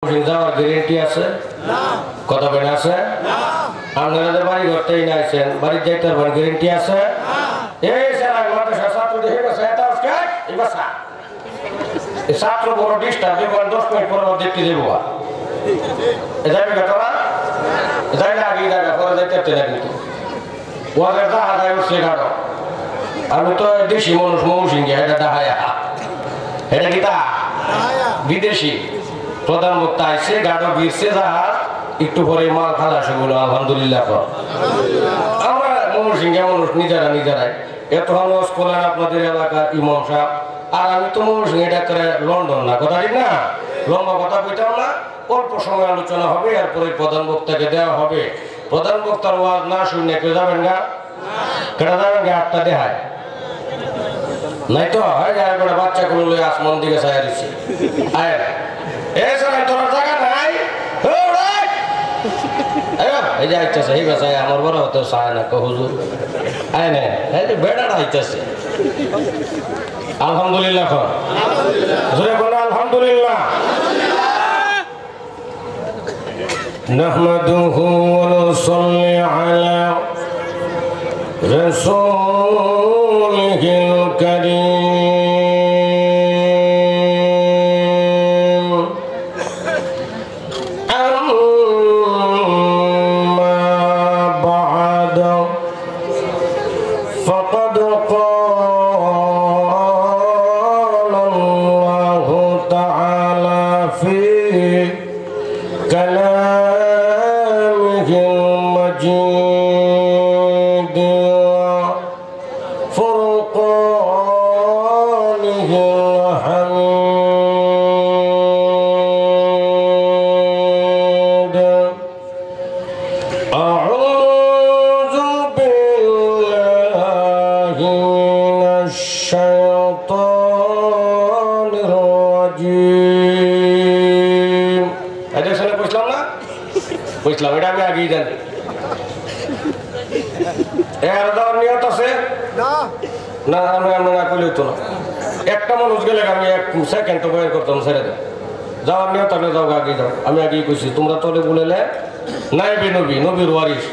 যাওয়ার গ্যারেন্টি আছে কথা বলে আছে আপনাদের বাড়ি ঘরতেই নাইছেন বাড়ি যাইতে পারবেন গ্যারেন্টি আছে এই স্যার মাদ্রাসা ছাত্র দেখে গেছে এটা আজকে এই বাসা এই ছাত্র বড় ডিস্টার্ব দেখবেন 10 মিনিট পরে দেখতে দেবো যাবে তোরা যাইলে আগে জায়গা পরে যাইতে না কিন্তু ওদের দেখা যায় উঠছে গাড়ো আমি তো দেশি মানুষ মৌসিংহে এটা দেখায় এটা কি তা বিদেশি প্রধান বক্তা আইসে গাড়ো বীরছে জাহাজ একটু পরে মাল খালাসে বলো আলহামদুলিল্লাহ আমরা মৌসিংহে মানুষ নিজেরাই এত হলস করলেন আপনাদের এলাকার ইমাম সাহেব আর আমি তো মৌসিংহে এটা করে লন্ডন না কথা ঠিক না লম্বা কথা কইতাম না অল্প সময় আলোচনা হবে এরপরে প্রধান বক্তাকে দেওয়া হবে প্রধান বক্তার ওয়াজ না শুনে কেউ যাবেন গা কেটে যাবেন গা 8টা দেখায় নাই তো হয় যায় করে বাচ্চা গুলো লই আসমান দিকে ছায়া দিচ্ছে আয় এই সবাই তোর জায়গা নাই এই যে আইতেছে এই বাসায় আমার বড় হতে চায় না হুজুর আয় না এই যে বেড়াটা আইতেছে আলহামদুলিল্লাহ জোরে বলো আলহামদুলিল্লাহ নাহমাদুহু ওয়া নুসাল্লি আলা রাসূলিহিল কারীম আম্মা বা'দ ফাকাদ ক্বালা আল্লাহু তাআলা ফি কালামিহিল মাজিদ ফুরকানিহিল হামিদ আউযু বিল্লাহি মিনাশ শাইতানির রাজীম এটা শুনে বুঝলাম না বুঝলাম এটা আমি আগেই জানি এর দাও নিয়ত আছে না না আমি না কইলে তো না একটা মানুষ গেলে আমি 1 সেকেন্ড বয়ান করতাম ছেড়ে দাও যাওয়ার নিয়ত থাকলে যাও আগে যাও আমি আগেই কইছি তোমরা তোলে বলেলে নাইবে নবীর ওয়ারিস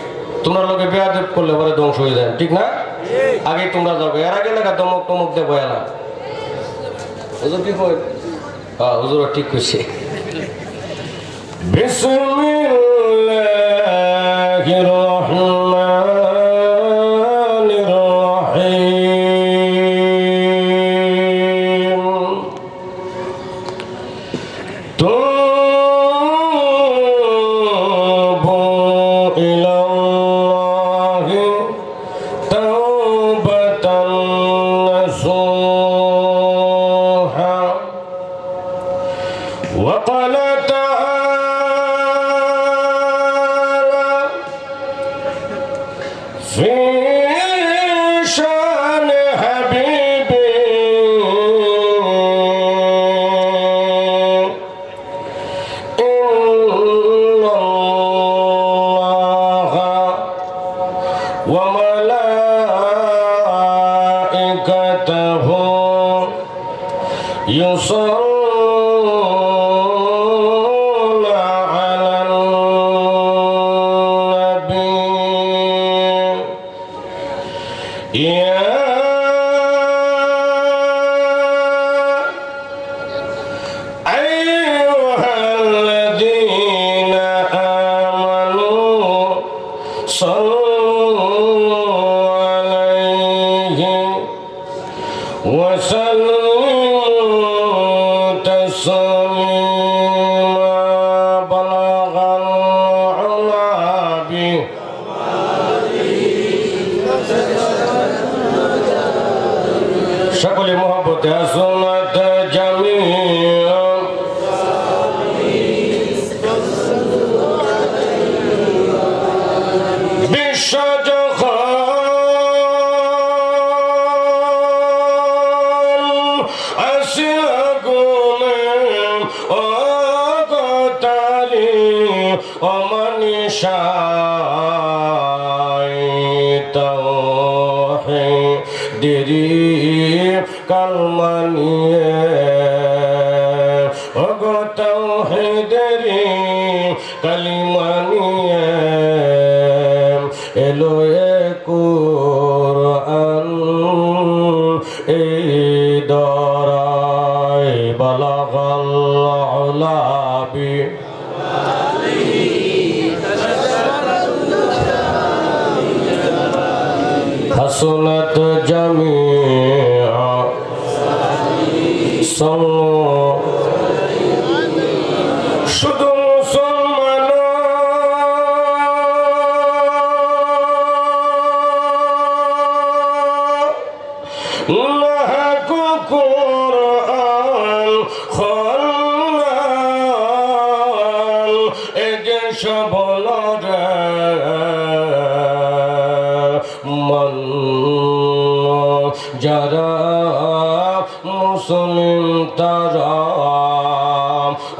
তোমরা লোকে বেয়াদব করলে পরে ধ্বংস হয়ে যায় ঠিক না আগে তোমরা যাও এর আগে লাগা দমক দে বয়ালা হুজুর কি কই হ্যাঁ হুজুর ঠিক কইছে বিসমিল্লাহির রহমানির রহিম তুবু ইলাল্লাহি তাওবাতান নাসুহা ওয়া ক্বালা في شان حبيبي إن الله وملائكته يصلون على النبي يا أيها الذين آمنوا صلوا عليه وسلموا تسليما بلغ العلا به সকলে মহব্বতে আসুনাত জামিয়া বিশ্ব যখন আসিল গুণে অগতারি অমনিষায় দেরি কালমানিয়ে ওগো তাওহীদের নবী কালিমা নিয়ে এলো এ কুরআন এই দরায় বালাগাল উলা বি হাসনাত জামিআ শুধু মুসলমান কুরআন খোলান এ যে সবল মন যারা মুসলিম তারা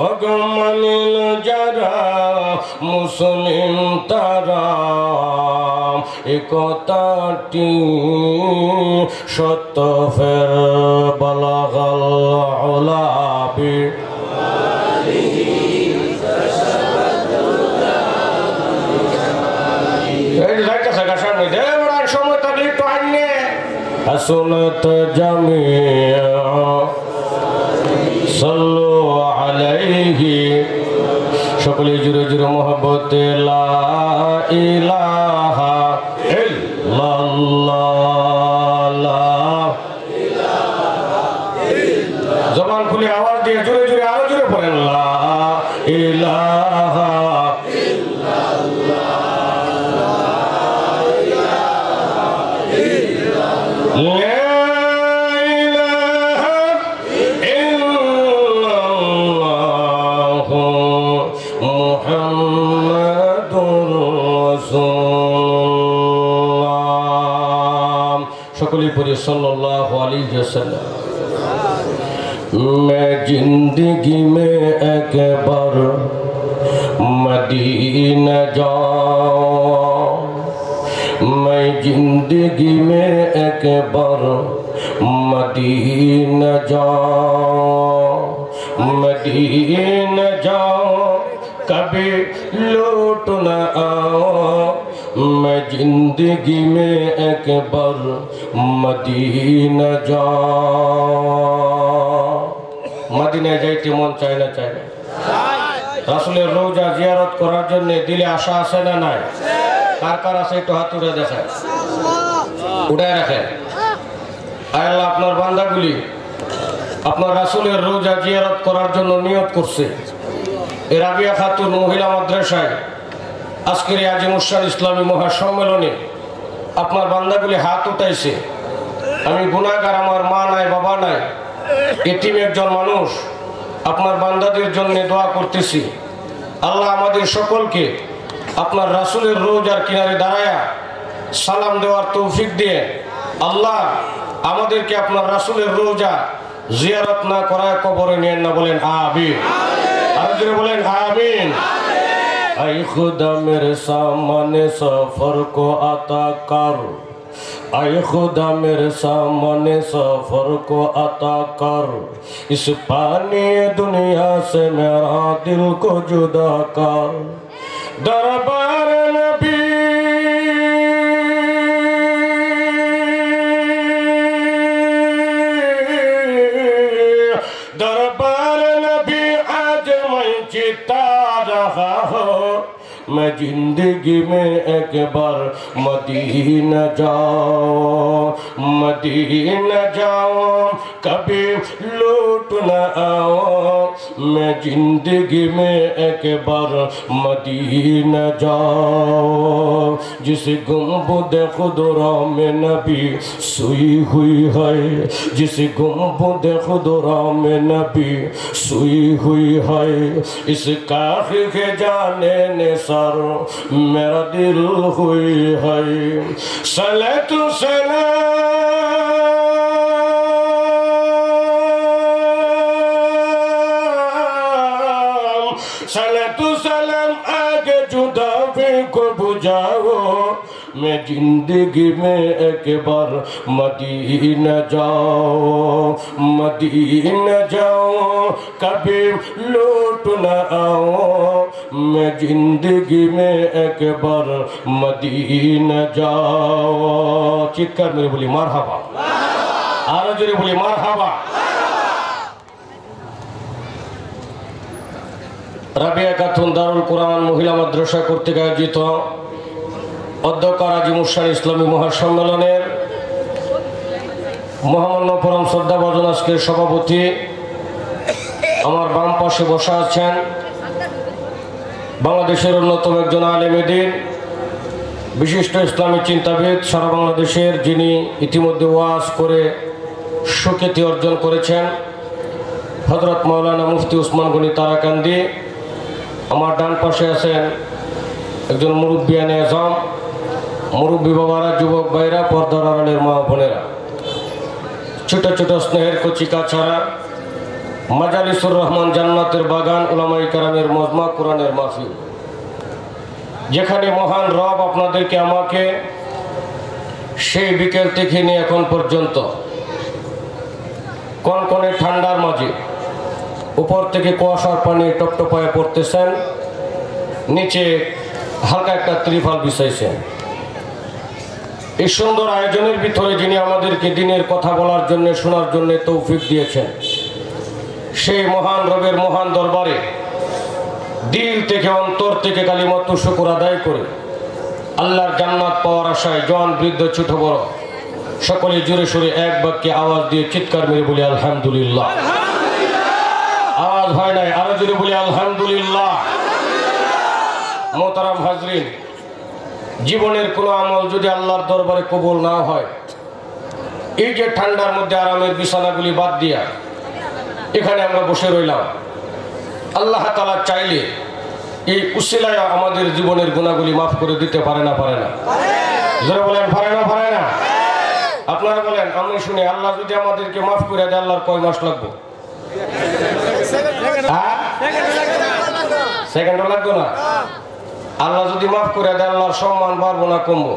অগমানিল যারা মুসলিম তারা একতাটি সত্য ফের বালাগাল উলা বি সময় তাহলে একটু আইনে হাসনাত জামিআ সাল্লু আলাইহি সকলে জুড়ে জুড়ে মোহব্বতে লা ইলাহা ইল্লাল্লাহ জবান খুলে আওয়াজ দিয়ে জুড়ে জুড়ে আরো জুড়ে পড়েন লা ইলাহা সকলেই পড়ি সাল্লাল্লাহু আলাইহি ওয়াসাল্লাম मैं जिंदगी में एक बार मदीना जाऊं मैं जिंदगी में एक बार मदीना जाऊं मदीना जाऊं कभी लौट न आओ मैं जिंदगी में एक बार मदीना जाऊं मदीना जाइते मन चाय ना রাসূলের রওজা জিয়ারত করার জন্য দিলে আশা আছে না নাই কার কার আছে একটু হাত উঠে দেখেন উঠায় রাখেন আল্লাহ আপনার বান্দাগুলি আপনার রাসূলের রওজা জিয়ারত করার জন্য নিয়ত করছে এই রাবিয়া খাতুন মহিলা মাদ্রাসায় আজকের এই আজিমুশান ইসলামী মহাসম্মেলনে আপনার বান্দাগুলি হাত উঠাইছে আমি গুনাহগার আমার মা নাই বাবা নাই এতিম একজন মানুষ আপনার বান্দাদের জন্য দোয়া করতেছি আল্লাহ আমাদের সকলকে আপনার রাসূলের রওজার কিনারে দাঁড়ায়া সালাম দেওয়ার তৌফিক দিয়ে আল্লাহ আমাদেরকে আপনার রাসূলের রওজা জিয়ারত না করায় কবরে নিয়েন না বলেন আমিন আর জোরে বলেন আমিন ऐ खुदा मेरे सामने सफर को अता कर ऐ खुदा मेरे सामने सफर को अता कर इस पानी दुनिया से मेरा दिल को जुदा कर दरबार नबी दरबार नबी आज मैं चिता रहा हूँ मैं जिंदगी में एक बार मदीना जाओ कभी लौट न आओ मैं जिंदगी में एक बार मदीना जाओ जिस गुंबद खुदरा में नबी सोई हुई है जिस गुंबद खुदरा में नबी सोई हुई है इसका के जाने ने मेरा दिल हुई है सलातु सलाम सलातु सलाम आगे जुदा को बुझाओ मैं जिंदगी में एक बार मदीना जाओ, मदीना जाओ, कभी लौट न आओ, मैं जिंदगी में एक बार मदीना जाओ। चित्कार मेरे बोली मारहाबा, आरो जोरे बोली मारहाबा। রাবিয়া খাতুন দারুল কোরআন মহিলা মাদ্রাসা কর্তৃক আয়োজিত অধ্যক্ষ আজিমুসান ইসলামী মহাসম্মেলনের মহামান্য পরম শ্রদ্ধাভাজন আজকের সভাপতি আমার বাম পাশে বসা আছেন বাংলাদেশের অন্যতম একজন আলেমে দ্বীন, বিশিষ্ট ইসলামী চিন্তাবিদ, সারা বাংলাদেশের, যিনি ইতিমধ্যে ওয়াজ করে সুখ্যাতি অর্জন করেছেন, হযরত মাওলানা মুফতি উসমান গনি তারাকান্দি। আমার ডান পাশে আছেন একজন মুরব্বিয়ানে আজম, মুরব্বী বাবারা, যুবক ভাইরা, পর্দার আড়ালের মা বোনেরা, ছোট ছোট স্নেহের কচিকা ছাড়া, মাজালিসুর রহমান জান্নাতের বাগান, উলামায়ে কেরামের মজমা, কোরআনের মাহফিল, যেখানে মহান রব আপনাদেরকে আমাকে সেই বিকেল থেকে নিয়ে এখন পর্যন্ত কনকনে ঠান্ডার মাঝে উপর থেকে কুয়াশার পানি টপটপায়ে পড়তেছেন, নিচে হালকা একটা ত্রিফল বিছাইছেন। এই সুন্দর আয়োজনের ভিতরে যিনি আমাদেরকে দিনের কথা বলার জন্য, শোনার জন্য তৌফিক দিয়েছেন, সেই মহান রবের মহান দরবারে দিল থেকে, অন্তর থেকে কালিমাতু শুকর আদায় করে আল্লাহর জান্নাত পাওয়ার আশায় জওয়ান, বৃদ্ধ, ছোট বড় সকলে জোরে সোরে এক বাক্যে আওয়াজ দিয়ে চিৎকার মেরে বলি আলহামদুলিল্লাহ। আওয়াজ হয় নাই, আরো জোরে বলি আলহামদুলিল্লাহ। মোহতারাম হাজরিন, জীবনের কোনো আমল যদি আল্লাহর দরবারে কবুল না হয়, এই যে ঠান্ডার মধ্যে আরামের বিছানাগুলি বাদ দিয়া এখানে আমরা বসে রইলাম, আল্লাহ তাআলা চাইলে এই উসিলায় আমাদের জীবনের গুনাহগুলি মাফ করে দিতে পারে না? পারে না? জোরে বলেন পারে না? পারে না? আপনারা বলেন, আমি শুনি, আল্লাহ যদি আমাদেরকে মাফ করে দেয়, আল্লাহর কয় মাস লাগবে? সেকেন্ডও লাগবে না। আল্লাহ যদি মাফ করে দেয়, আল্লাহর সম্মান বাড়বো না কমবো?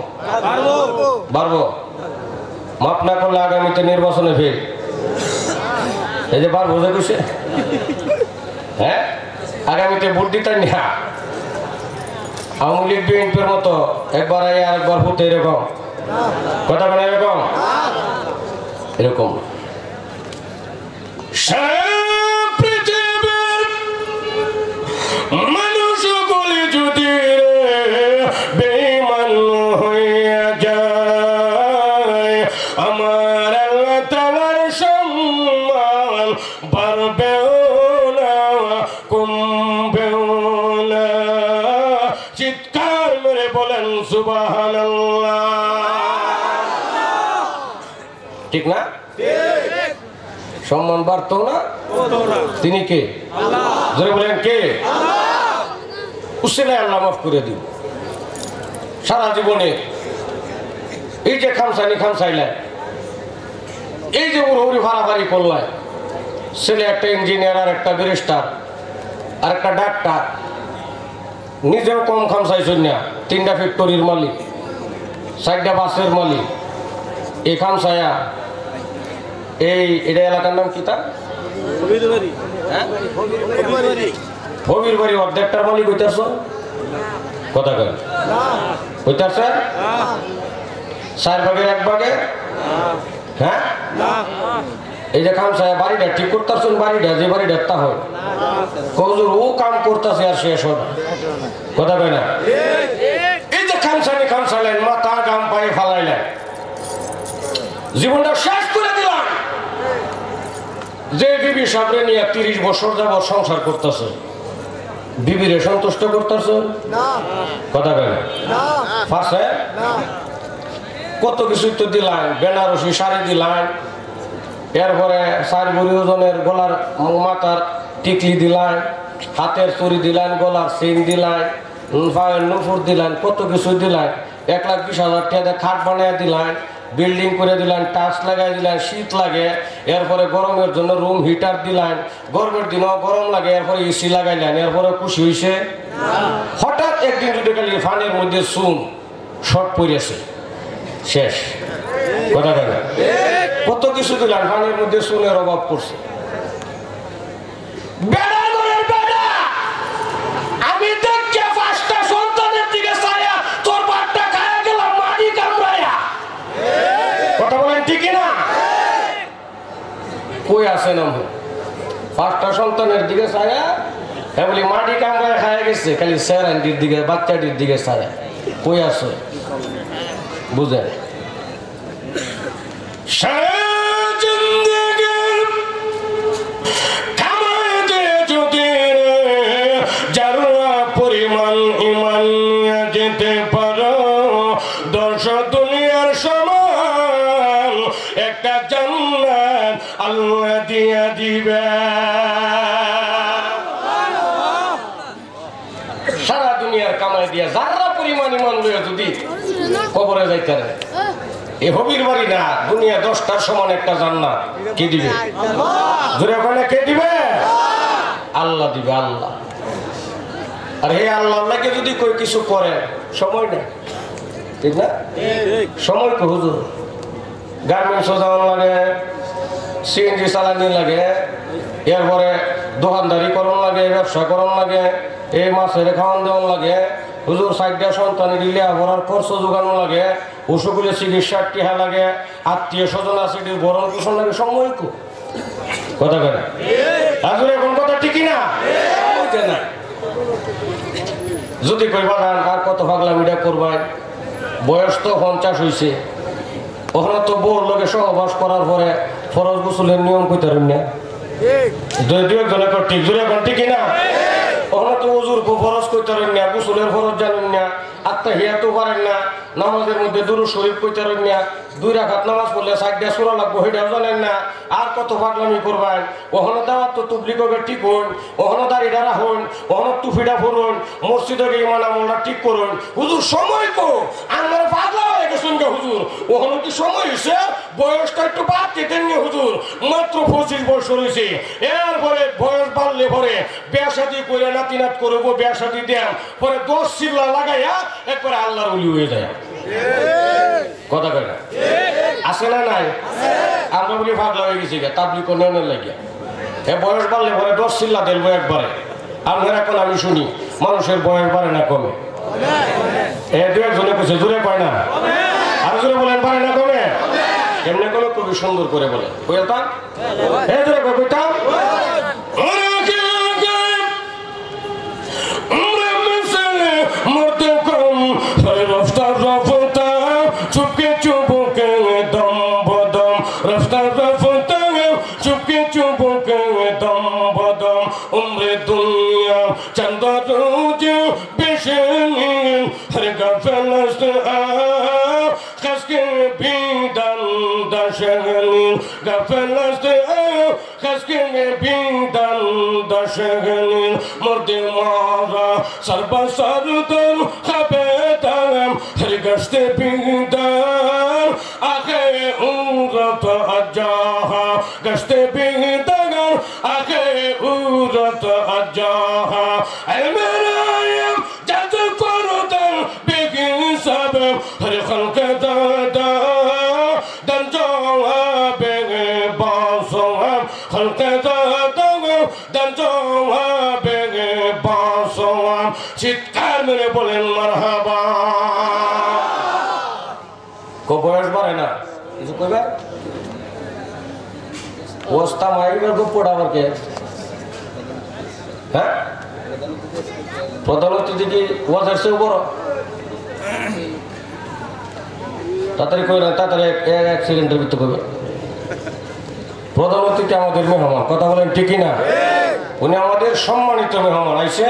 বাড়বো। মাফ না করলে আগামীতে নির্বাচনে ফেল। এই যে বাড়বো যে কইছে, হ্যাঁ, আগামীতে ভোট দিতেন না। আওয়ামী লীগ বিএনপির মতো একবার আগে আরেকবার হতে এরকম কথা বলে, এরকম এরকম মানুষ বলে যদি বেঈমান হইয়া যায়, আমার আল্লাহ তাআলার সম্মান বাড়বেও না কমবেও না। চিৎকার মেরে বলেন সুবহানাল্লাহ। ঠিক না? সম্মান বাড়তো না? তিনি কে? জোরে বলেন কে? উসিলায় আল্লাহ মাফ করে দিন। সারা জীবনে এই যে খামসানি খামসাইলায়, এই যে উড়ি ফাড়াফাড়ি করলায়, ছেলে একটা ইঞ্জিনিয়ার, আর একটা ব্যারিস্টার, আর একটা ডাক্তার, নিজেও কম খামসাইছেন না, 3টা ফ্যাক্টরির মালিক, 4টা বাসের মালিক, এই খামসায়া এটা এলাকার নাম কি? তা হবির বাড়ি অর্ধেকটার মালিক হইতেছ কথা কয় হইতেছে 4 ভাগের 1 ভাগে। হ্যাঁ, এই যে খামসায়া বাড়িটা ঠিক করতেছেন, বাড়িটা যে বাড়িটা তা হয় কজুর ও কাম করতেছে আর শেষ হয় কথা কয় না? এই যে খামসানি খামসাইলেন, মাথা গাম পায়ে ফালাইলেন, জীবনটা শেষ করে দিলাম। যে বিবি সাবরে নিয়ে 30 বছর যাবত সংসার করতেছে, বিবিরে সন্তুষ্ট করতেছে কথা কয় না? পাশে কত কিছু তো দিলাম, বেনারসি শাড়ি দিলাম, এরপরে 4 ভরি ওজনের গলার মাথার টিকলি দিলাম, হাতের চুড়ি দিলাম, গলার চেইন দিলাম, পায়ের নুপুর দিলাম, কত কিছু দিলাম। 1,20,000 টাকা খাট বানিয়ে দিলাম, বিল্ডিং করে দিলেন, টাচ লাগাই দিলেন, শীত লাগে, এরপরে গরমের জন্য রুম হিটার দিলেন, গরমের দিনও গরম লাগে, এরপরে এসি লাগাইলেন, এরপরে খুশি হয়েছে? হঠাৎ একদিন যদি খালি ফানের মধ্যে চুন শর্ট পড়েছে শেষ কথা কেন কত কিছু দিলাম পানির মধ্যে চুনের অভাব করছে আমি দেখে 5টা সন্তানের দিকে চাইয়া তোর বাপটা খায়া গেলাম মাটি কামড়াইয়া কথা বলেন ঠিক না কই আছে না 5টা সন্তানের দিকে চাইয়া বলি মাটি কামড়ায় খায়া গেছে খালি সেরান্ডির দিকে বাচ্চাটির দিকে চাইয়া কই আছে বুঝেন পরিমাণ ইমান যেতে পারো 10 দুনিয়ার সমান একটা জান্নাত আল্লাহ দিয়া দিবে সারা দুনিয়ার কামাই দিয়া যারা পরিমাণ ইমান লইয়া যদি কবরে যাইতে পারে এ হবির বাড়ি না দুনিয়া 10টার সমান একটা জান্নাত কে দিবে জোরে বলে কে দিবে আল্লাহ দিবে আল্লাহ আর হে আল্লাহ আল্লাহকে যদি কই কিছু করে সময় নেই ঠিক না সময় কো হুজুর গার্মেন্টসও যাওয়ার লাগে সিএনজি চালানি লাগে এরপরে দোকানদারি করন লাগে ব্যবসা করন লাগে এই মাছের খাওয়ান দেওয়ান লাগে হুজুর 4টা সন্তান দিলে আবার খরচ যোগানো লাগে অসুখগুলো চিকিৎসার টিহা লাগে আত্মীয় স্বজন আছে গরম পোষণ লাগে সময় কো কথা কেনা আসলে এখন কথা ঠিকই না যদি কইবা আর কত পাগলামিটা করবাই বয়স তো 50 হয়েছে ওখানে তো বউর লোকে সহবাস করার পরে ফরজ গোসলের নিয়ম কইতে পারেন না দুই একজনে ঠিক জোরে এখন ঠিকই না ওখানে তো ওজুর ফরজ কইতে পারেন না গোসলের ফরজ জানেন না আত্মাহিয়াতও পারেন না নামাজের মধ্যে দুরূদ শরীফ কইতে পারেন না 2 রাকাত নামাজ পড়লে 4টা সূরা লাগবে সেটাও জানেন না আর কত পাগলামি করবেন ওখানে দাওয়াত তো তুবলিগকে ঠিক হন ওখানে দাড়িটা রাখুন ওখানে টুপিটা পরুন মসজিদে গিয়ে ইমান আমলটা ঠিক করুন হুজুর সময় কো আমার পাগলা হয়ে গেছেন গে হুজুর ওখানে কি সময় হয়েছে বয়সটা একটু বাদ দিতেন নি হুজুর মাত্র 25 বছর হয়েছে এরপরে বয়স বাড়লে পরে বিয়া শাদী করে নাতিনাত করবো বিয়া শাদী দেন পরে 10 চিল্লা লাগাইয়া একবারে আল্লাহর ওলি হয়ে যায় কথা কয় না আছে না নাই আমরা বলি পাগলা হয়ে গেছি তাবলিগ কোনের লাগিয়া এ বয়স বাড়লে পরে 10 চিল্লা দেব একবারে আমরা এখন আমি শুনি মানুষের বয়স বাড়ে না কমে এ দুই একজনে কইছে জোরে পায় না আর জোরে বলেন বাড়ে না কমে এমনি কমে খুবই সুন্দর করে বলে কইতাম এ জোরে কইতাম মরতে কম রফতার রফতা চুপকে চুপকে দম বদম রফতার রফতা চুপকে চুপকে দম বদম উমরে দুনিয়া চন্দ রোজ বেশনি হর গফলস্ত খসকে বিদান দশগনি গফলস্ত খসকে বিদান দশগনি মরতে মারা সর্বসরদন খাবেদাম হর গস্তে বিদান আখে উরত আজাহা গস্তে বিদান আখে উরত আজাহা এলমেরায়ম জাদু করদন বেগি সব হর খলক দাদা দন জওয়াবে বাসম খলক দাদা দন জওয়াবে বাসম চিৎকার মেরে বলেন মারহাবা কো বয়স বাড়ে না কিছু কইবে ওস্তা মাইবার গো পড়াবার কে হ্যাঁ প্রধানমন্ত্রী দিকে ওয়াজের চেয়ে বড় তাড়াতাড়ি কই না তাড়াতাড়ি 1 সেকেন্ডের ভিতরে কইবে প্রধানমন্ত্রীকে আমাদের মেহমান কথা বলেন ঠিকই না উনি আমাদের সম্মানিত মেহমান আইছে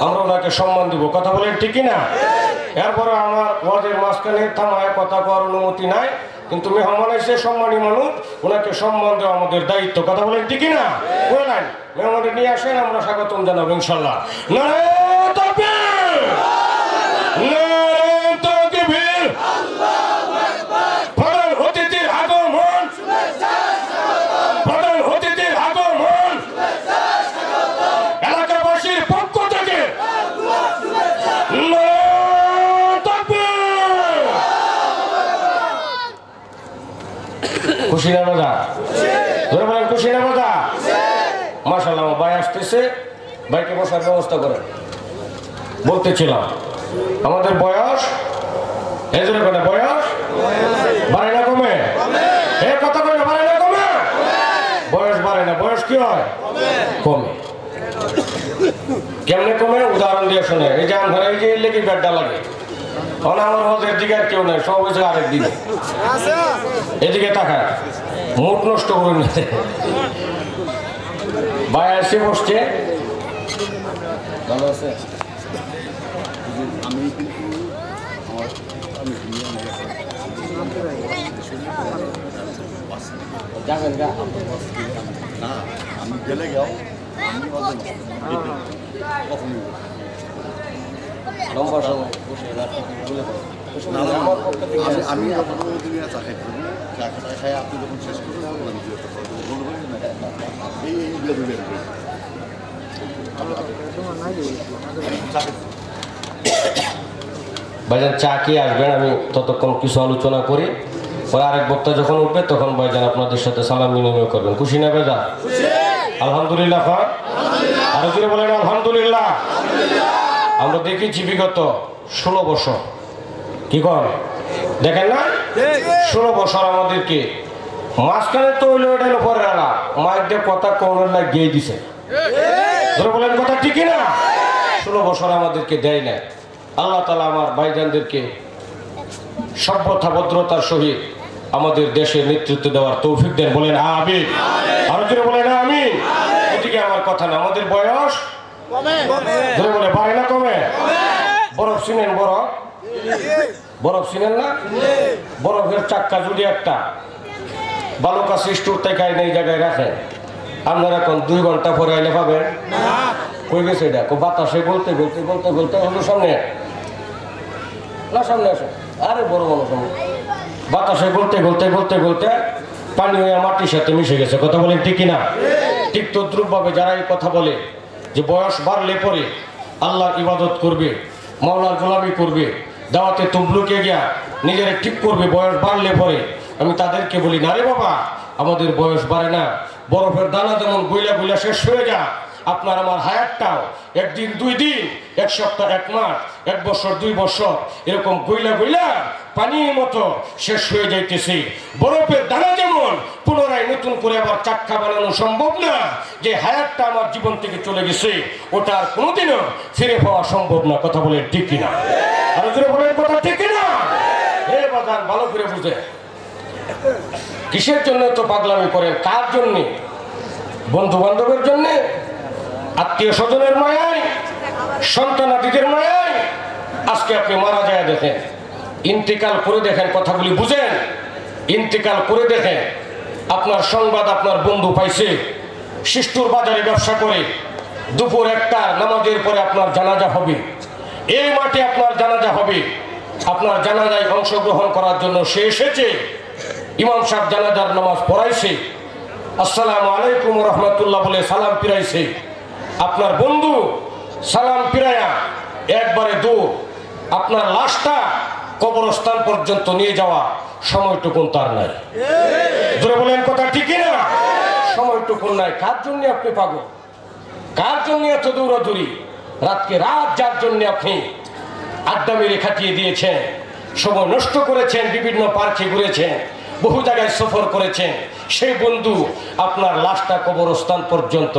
আমরা ওনাকে সম্মান দিব কথা বলেন ঠিকই না এরপরে আমার ওয়াজের মাঝখানে থামায় কথা করার অনুমতি নাই কিন্তু মেহমান আইছে সম্মানী মানুষ ওনাকে সম্মান দেওয়া আমাদের দায়িত্ব কথা বলেন ঠিকই না বলেন মেহমানকে নিয়ে আসেন আমরা স্বাগতম জানাবো ইনশাআল্লাহ নারে তাকবীর নারে তাকবীর আল্লাহু আকবার প্রধান অতিথির আগমন প্রধান অতিথির আগমন এলাকাবাসীর পক্ষ থেকে নারে তাকবীর খুশি না মজা? ধরে বলেন খুশি না মজা? মাশাআল্লাহ, ভাই আসতেছে, ভাইকে বসার ব্যবস্থা করেন। বলতেছিলাম আমাদের বয়স এই জন্য করে বয়স বাড়ে না কমে? এই কথা বলে বাড়ে না কমে? বয়স বাড়ে না, বয়স কি হয়? কমে। কেমনে কমে? উদাহরণ দিয়ে শোনে। এই যে আমরা এই যে লেগে বেডটা লাগে, আমার হজের দিকে আর কেউ নেই, সব হয়েছে আরেক দিকে। এদিকে তাকায়, মুখ নষ্ট করে নিতে। ভাই এসে বসছে, ভালো আছে? যাবেন গা? না, আমি গেলে যাও। লম্বা সময় বসে আমি চা খাই, আপনি যখন শেষ করবেন ভাইজান চা কি আসবেন, আমি ততক্ষণ কিছু আলোচনা করি, পরে আরেক বক্তা যখন উঠবে তখন ভাইজান আপনাদের সাথে সালাম বিনিময় করবেন। খুশি না ভাইজান? আলহামদুলিল্লাহ। আরো জোরে বলেন আলহামদুলিল্লাহ। আমরা দেখেছি বিগত 16 বছর, কি কর দেখেন না, 16 বছর আমাদেরকে মাঝখানে তো হইলো এটা হলো পরে আলা মাইক দিয়ে কথা কমের না গিয়ে দিছে। ধরে বলেন কথা ঠিকই না? 16 বছর আমাদেরকে দেয় না। আল্লাহ তাআলা আমার ভাইজানদেরকে সভ্যতা ভদ্রতার সহিত আমাদের দেশের নেতৃত্ব দেওয়ার তৌফিক দেন। বলেন আমিন। আরো জোরে বলেন আমিন। এদিকে আমার কথা না, আমাদের বয়স ধরে বলে বাড়ে না কমে? বরফ চিনেন? বরফ চিনেন না? বরফের চাক্কা যদি একটা বালুকা সৃষ্টি থেকে এই জায়গায় রাখেন, আপনারা এখন 2 ঘন্টা পরে আইলে পাবেন? কই গেছে এটা? বাতাসে বলতে বলতে বলতে বলতে হলো সামনে না, সামনে আসে। আরে বড় মানুষ, বাতাসে বলতে বলতে বলতে বলতে পানি হয়ে মাটির সাথে মিশে গেছে। কথা বলেন ঠিক কিনা? ঠিক তদ্রুপ ভাবে যারা এই কথা বলে যে বয়স বাড়লে পরে আল্লাহর ইবাদত করবে, মাওলার গোলামি করবে, দাওয়াতে তুবলুকে গিয়া নিজের ঠিক করবে বয়স বাড়লে পরে, আমি তাদেরকে বলি না রে বাবা, আমাদের বয়স বাড়ে না। বরফের দানা যেমন গইলা গইলা শেষ হয়ে যায়, আপনার আমার হায়াতটাও 1 দিন 2 দিন, 1 সপ্তাহ 1 মাস, 1 বছর 2 বছর এরকম গইলা গইলা পানির মতো শেষ হয়ে যাইতেছে। বরফের দানা যেমন পুনরায় নতুন করে আবার চাক্কা বানানো সম্ভব না, যে হায়াতটা আমার জীবন থেকে চলে গেছে ওটা আর কোনোদিনও ফিরে পাওয়া সম্ভব না। কথা বলে ঠিক কিনা? আরো জোরে বলেন কথা ঠিক কিনা? হে বাজান ভালো করে বুঝে, কিসের জন্য তো পাগলামি করেন? কার জন্যে? বন্ধু বান্ধবের জন্যে, আত্মীয় স্বজনের মায়ায়, সন্তানাদিদের মায়ায়? আজকে আপনি মারা যায় দেখেন, ইন্তেকাল করে দেখেন, কথাগুলি বুঝেন, ইন্তেকাল করে দেখেন, আপনার সংবাদ আপনার বন্ধু পাইছে, শিষ্টুর বাজারে ব্যবসা করে, দুপুর 1টা নামাজের পরে আপনার জানাজা হবে, এই মাঠে আপনার জানাজা হবে, আপনার জানাজায় অংশগ্রহণ করার জন্য সে এসেছে, ইমাম সাহেব জানাজার নামাজ পড়াইছে, আসসালামু আলাইকুম ওয়া রাহমাতুল্লাহ বলে সালাম ফিরাইছে, আপনার বন্ধু সালাম ফিরায়া একবারে দূর আপনার লাশটা কবরস্থান পর্যন্ত নিয়ে যাওয়া সময়টুকুন তার নাই। জোরে বলেন কথা ঠিক না? সময়টুকুন নাই। কার জন্য আপনি পাগল? কার জন্য এত দৌড়াদৌড়ি? রাতকে রাত যার জন্য আপনি আড্ডা মেরে খাটিয়ে দিয়েছেন, সময় নষ্ট করেছেন, বিভিন্ন পার্কে ঘুরেছেন, বহু জায়গায় সফর করেছেন, সেই বন্ধু আপনার লাশটা কবরস্থান পর্যন্ত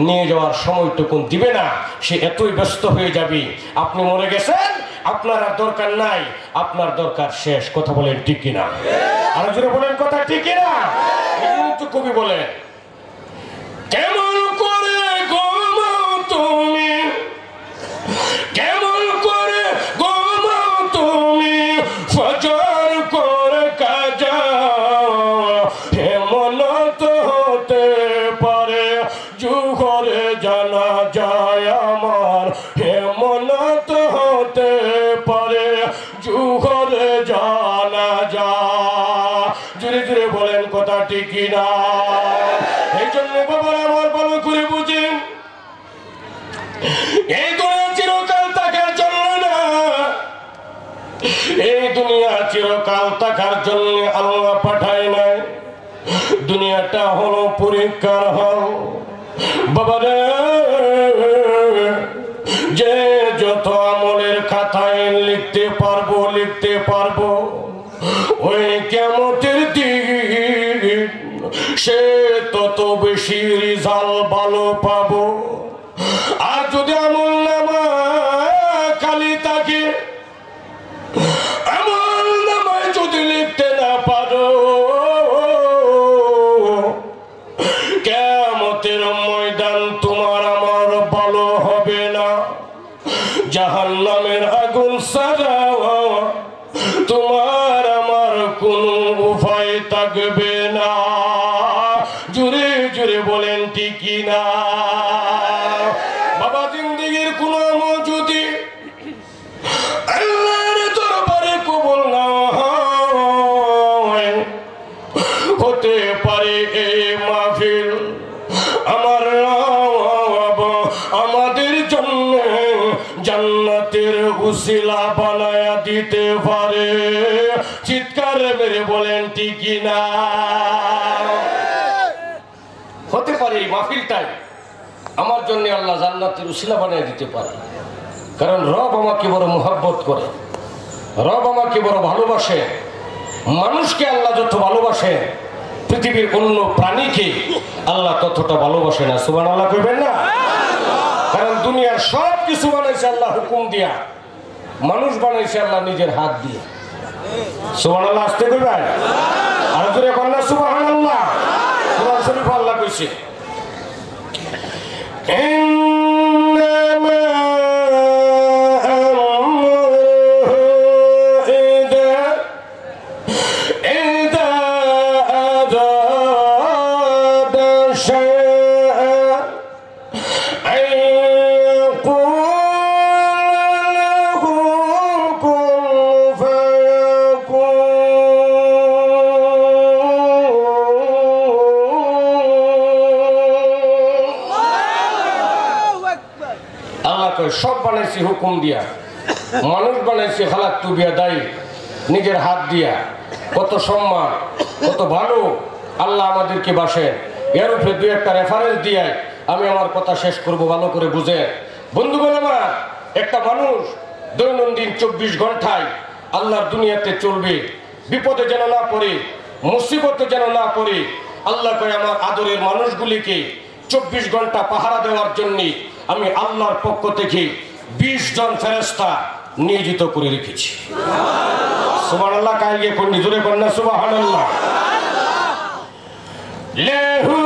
নিয়ে যাওয়ার সময়টুকুন দিবে না। সে এতই ব্যস্ত হয়ে যাবে, আপনি মরে গেছেন, আপনার আর দরকার নাই, আপনার দরকার শেষ। কথা বলেন ঠিক কিনা? আর জোরে বলেন কথা ঠিক কিনা? কিন্তু কবি বলেন, কেমন করে ঘুমাও তুমি, কেমন করে ঘুমাও তুমি, ফজর করে কাজা, এমন তো হতে পারে জুহরে জানা যায় আমার, এমন তো হতে পারে জুহরে জানা যায়। জোরে জোরে বলেন কথা ঠিক কিনা? এই জন্য বাবা আমার ভালো করে বুঝেন, এই দুনিয়া চিরকাল থাকার জন্য না, এই দুনিয়া চিরকাল থাকার জন্য আল্লাহ পাঠায় নাই। দুনিয়াটা হলো পরীক্ষার হল বাবারে যে যত আমলের খাতায় লিখতে পারবো ওই কিয়ামতের দিন সে তত বেশি রেজাল্ট ভালো পাবো আর যদি আমল নামা খালি থাকে আমল নামায় যদি লিখতে না পারো কিয়ামতের ময়দান তোমার আমার ভালো হবে না জাহান্নামের আগুন ছাড়া তোমার আমার কোনো উপায় থাকবে না জোরে জোরে বলেন ঠিক না বাবা জিন্দেগীর কোন আমল যদি আল্লাহর দরবারে কবুল না হয় হতে পারে এই মাহফিল আমার আমাদের জন্য জান্নাতের উসিলা বানায়া দিতে পারে চিৎকার মেরে বলেন ঠিক না হতে পারে এই মাহফিলটাই আমার জন্য আল্লাহ জান্নাতের উসিলা বানায়া দিতে পারে কারণ রব আমাকে বড় মুহাব্বত করে রব আমাকে বড় ভালোবাসে মানুষকে আল্লাহ যত ভালোবাসে পৃথিবীর অন্য প্রাণীকে আল্লাহ ততটা ভালোবাসে না সুবহানাল্লাহ কইবেন না কারণ দুনিয়ার সব কিছু বানাইছে আল্লাহ হুকুম দিয়া মানুষ বানাইছে আল্লাহ নিজের হাত দিয়ে সুবহানাল্লাহ আসতে কইবেন আর জোরে বলেন না সুবহানাল্লাহ কোরআন শরীফ আল্লাহ কইছে সব বানাইছি হুকুম দিয়া মানুষ বানাইছে খালাক্তু বিয়াদাই নিজের হাত দিয়া কত সম্মান কত ভালো আল্লাহ আমাদেরকে বাসেন এর উপরে দুই একটা রেফারেন্স দিয়ে আমি আমার কথা শেষ করব ভালো করে বুঝে বন্ধুগণ আমার একটা মানুষ দৈনন্দিন 24 ঘন্টায় আল্লাহর দুনিয়াতে চলবে বিপদে যেন না পড়ে মুসিবতে যেন না পড়ে আল্লাহ কয় আমার আদরের মানুষগুলিকে 24 ঘন্টা পাহারা দেওয়ার জন্য আমি আল্লাহর পক্ষ থেকে 20 জন ফেরেশতা নিয়োজিত করে রেখেছি সুবহানাল্লাহ কাইয়ে কোন জোরে কন্যা সুবহানাল্লাহ লেহু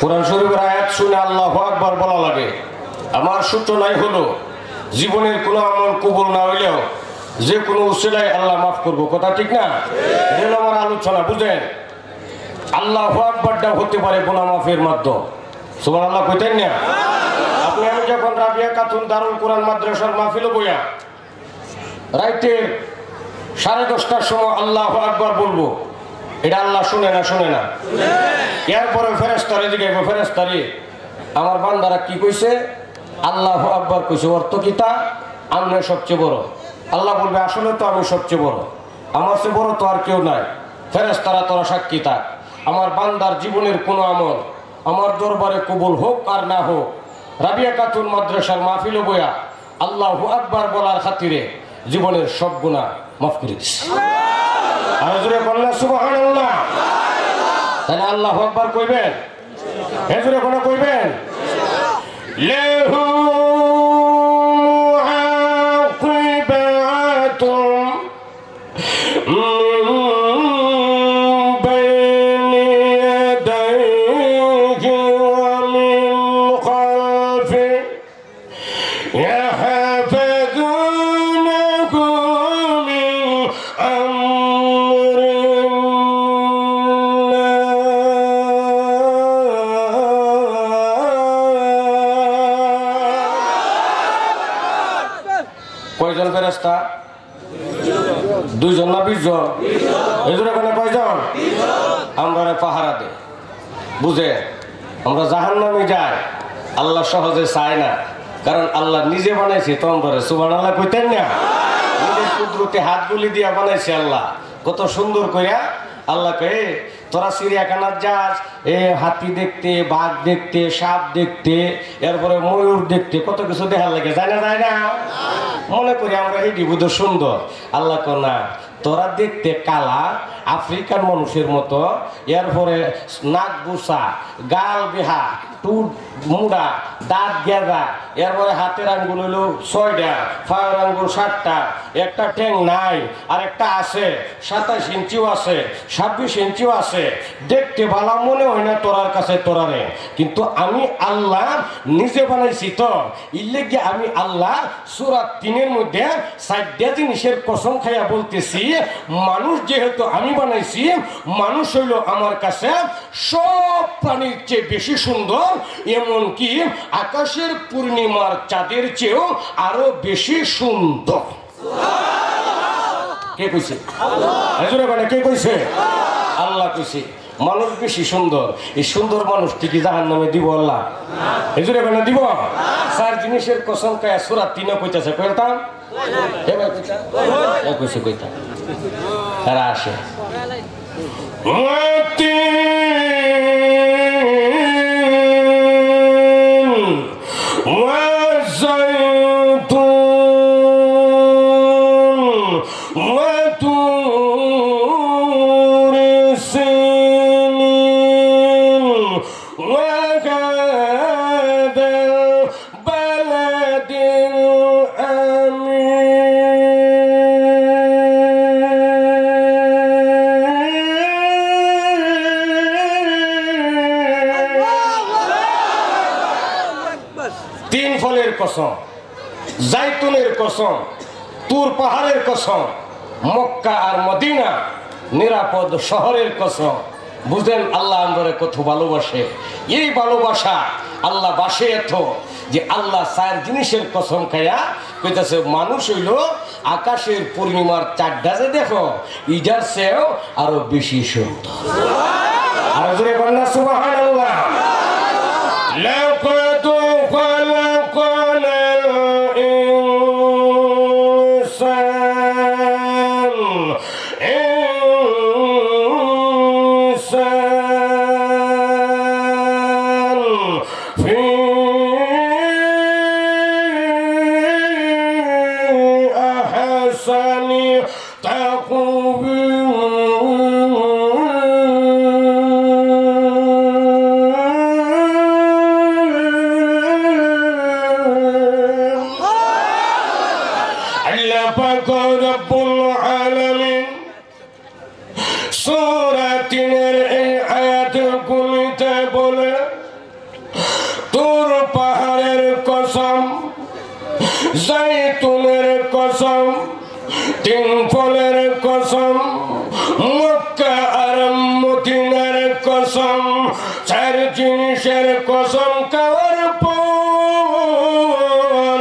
কোরআন শরীফের আয়াত শুনে আল্লাহু আকবার বলা লাগে আমার সূচনাই হলো জীবনের কোন আমল কবুল না হইলেও যে কোনো উসিলায় আল্লাহ মাফ করবো কথা ঠিক না এটা আমার আলোচনা বুঝেন আল্লাহু আকবারটা হতে পারে গুনাহ মাফের মাধ্যম সুবহানাল্লাহ কইতেন না আপনি আমি যখন রাবিয়া খাতুন দারুল কোরআন মাদ্রাসার মাহফিলে বইয়া রাইতে 10:30টার সময় আল্লাহু আকবার বলবো এটা আল্লাহ শুনে না এরপরে ফেরেশতারে জিগাইবো ফেরেশতারে আমার বান্দারা কি কইছে আল্লাহু আকবার কইছে অর্থ কি তা আমি সবচেয়ে বড় আল্লাহ বলবে আসলে তো আমি সবচেয়ে বড় আমার চেয়ে বড় তো আর কেউ নাই ফেরেশতারা তোরা সাক্ষী থাক আমার বান্দার জীবনের কোনো আমল আমার দরবারে কবুল হোক আর না হোক রাবিয়া খাতুন মাদ্রাসার মাহফিলে বইয়া আল্লাহু আকবার বলার খাতিরে জীবনের সব গুনাহ মাফ করে দিছে আর জোরে বললেন সুবহানাল্লাহ তাহলে আল্লাহু আকবার কইবেন এই জোরে কোন কইবেন লেহু يحفظونكم من কয়জন ফেরেশতা? 2 জন না 20 জন? এজন্য কোন কয়জন? আমরা পাহারা দে বুঝে আমরা জাহান্নামে যাই, আল্লাহ সহজে চায় না, কারণ আল্লাহ নিজে বানাইছে তো আমরা সুবহানাল্লাহ কইতেন না, নিজের কুদরতে হাতগুলি দিয়া বানাইছে আল্লাহ কত সুন্দর কইরা। আল্লাহ কয়ে তোরা চিড়িয়াখানার যাস, হাতি দেখতে, বাঘ দেখতে, সাপ দেখতে, এরপরে ময়ূর দেখতে, কত কিছু দেখার লাগে, যায় না মনে করি আমরা এই বুধ সুন্দর। আল্লাহ না, তোরা দেখতে কালা আফ্রিকান মানুষের মতো, এরপরে নাক বুসা, গাল বেহা, টুট মুড়া, দাঁত গেঁদা, এরপরে হাতের আঙ্গুল হইল 6টা, পায়ের আঙ্গুল 7টা, একটা ঠ্যাং নাই আর একটা আছে, 27 ইঞ্চিও আছে, 26 ইঞ্চিও আছে, দেখতে ভালো মনে হয় না তোরার কাছে তোরারে, কিন্তু আমি আল্লাহ নিজে বানাইছি তো ইলে গিয়ে আমি আল্লাহ সূরা 3-এর মধ্যে 4টা জিনিসের কসম খাইয়া বলতেছি, মানুষ যেহেতু আমি বানাইছি, মানুষ হইল আমার কাছে সব প্রাণীর চেয়ে বেশি সুন্দর, এমনকি আকাশের পূর্ণিমার চাঁদের চেয়েও আরো বেশি সুন্দর। কে কইছে? আল্লাহ। কে কইছে? আল্লাহ কইছে মানুষ বেশি সুন্দর। এই সুন্দর মানুষটি কি জাহান্নামে দিব আল্লাহ? এজুরে কেন দিব? 4 জিনিসের কসম খায়া সূরা 3 কইতাছে, কইতাম এবার কইছে কইতাম তারা আসে কসম, জাইতুনের কসম, তুর পাহাড়ের কসম, মক্কা আর মদিনা নিরাপদ শহরের কসম। বুঝেন আল্লাহ আমাদের কত ভালোবাসে। এই ভালোবাসা আল্লাহ বাসে এত যে আল্লাহ 4 জিনিসের কসম খায়া কইতাছে মানুষ হইল আকাশের পূর্ণিমার চাঁদটা যে দেখো ইজার চেয়েও আরো বেশি সুন্দর। আর জোরে বলনা সুবহানাল্লাহ। জাইতুনের কসম, 3 ফলের কসম, মক্কা আর মদিনার কসম, 4 জিনিসের কসম খাওয়ার পর